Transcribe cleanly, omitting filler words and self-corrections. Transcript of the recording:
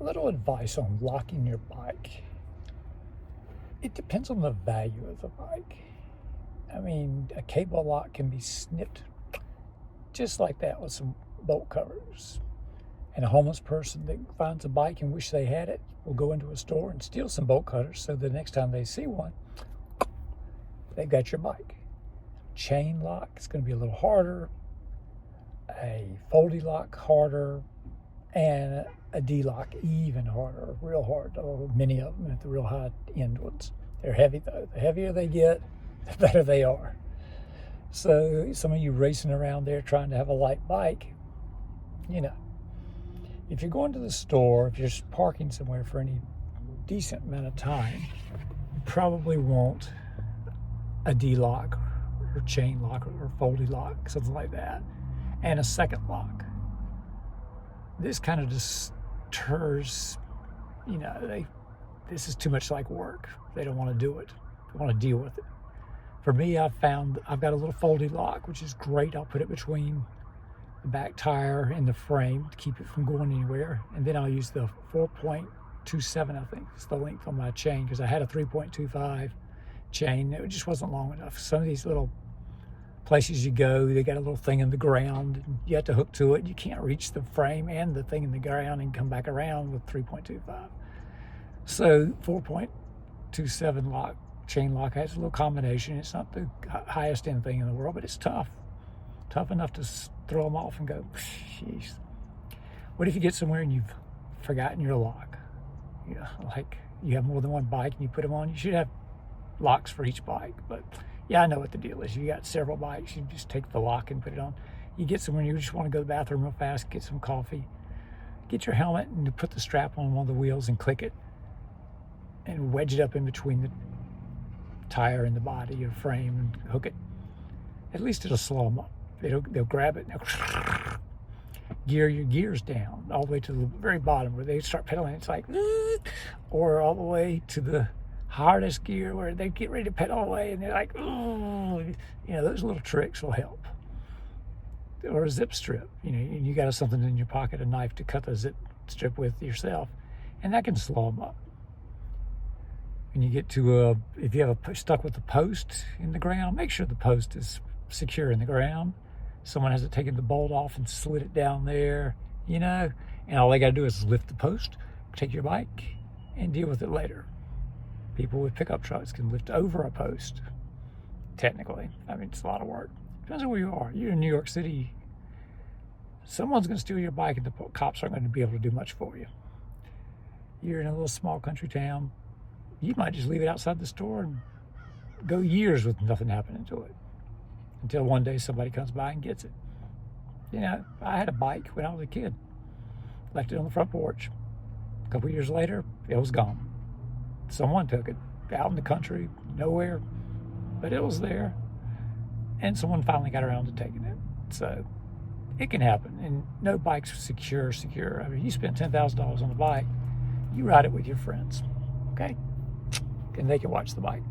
A little advice on locking your bike. It depends on the value of the bike. I mean, a cable lock can be snipped just like that with some bolt covers. And a homeless person that finds a bike and wish they had it will go into a store and steal some bolt cutters so the next time they see one, they've got your bike. Chain lock is going to be a little harder, a foldy lock harder, and a D-lock even harder, real hard. Many of them at the real high end ones. They're heavy though. The heavier they get, the better they are. So some of you racing around there trying to have a light bike, if you're going to the store, if you're just parking somewhere for any decent amount of time, you probably want a D-lock or chain lock or foldy lock, something like that, and a second lock. This kind of deters, this is too much like work. They don't want to do it. They want to deal with it. For me, I've found I've got a little foldy lock, which is great. I'll put it between the back tire and the frame to keep it from going anywhere. And then I'll use the 4.27, I think, is the length on my chain, because I had a 3.25 chain. It just wasn't long enough. Some of these little places you go, they got a little thing in the ground, and you have to hook to it. You can't reach the frame and the thing in the ground and come back around with 3.25. So 4.27 lock, chain lock has a little combination. It's not the highest end thing in the world, but it's tough enough to throw them off and go, jeez. What if you get somewhere and you've forgotten your lock? Like you have more than one bike and you put them on. You should have locks for each bike, but yeah, I know what the deal is. You got several bikes, you just take the lock and put it on. You get somewhere and you just want to go to the bathroom real fast, get some coffee, get your helmet and you put the strap on one of the wheels and click it and wedge it up in between the tire and the body or frame and hook it. At least it'll slow them up. They'll grab it and they'll gear your gears down all the way to the very bottom where they start pedaling. It's like, or all the way to the hardest gear where they get ready to pedal away and they're like, those little tricks will help. Or a zip strip, you got something in your pocket, a knife to cut the zip strip with yourself, and that can slow them up. When you get to if you have stuck with the post in the ground, make sure the post is secure in the ground. Someone hasn't taken the bolt off and slid it down there, and all they got to do is lift the post, take your bike, and deal with it later. People with pickup trucks can lift over a post, technically. I mean, it's a lot of work. Depends on where you are. You're in New York City, someone's going to steal your bike and the cops aren't going to be able to do much for you. You're in a little small country town, you might just leave it outside the store and go years with nothing happening to it until one day somebody comes by and gets it. I had a bike when I was a kid, left it on the front porch. A couple years later, it was gone. Someone took it out in the country, nowhere, but it was there. And someone finally got around to taking it. So it can happen. And no bike's secure. I mean, you spend $10,000 on a bike, you ride it with your friends, okay? And they can watch the bike.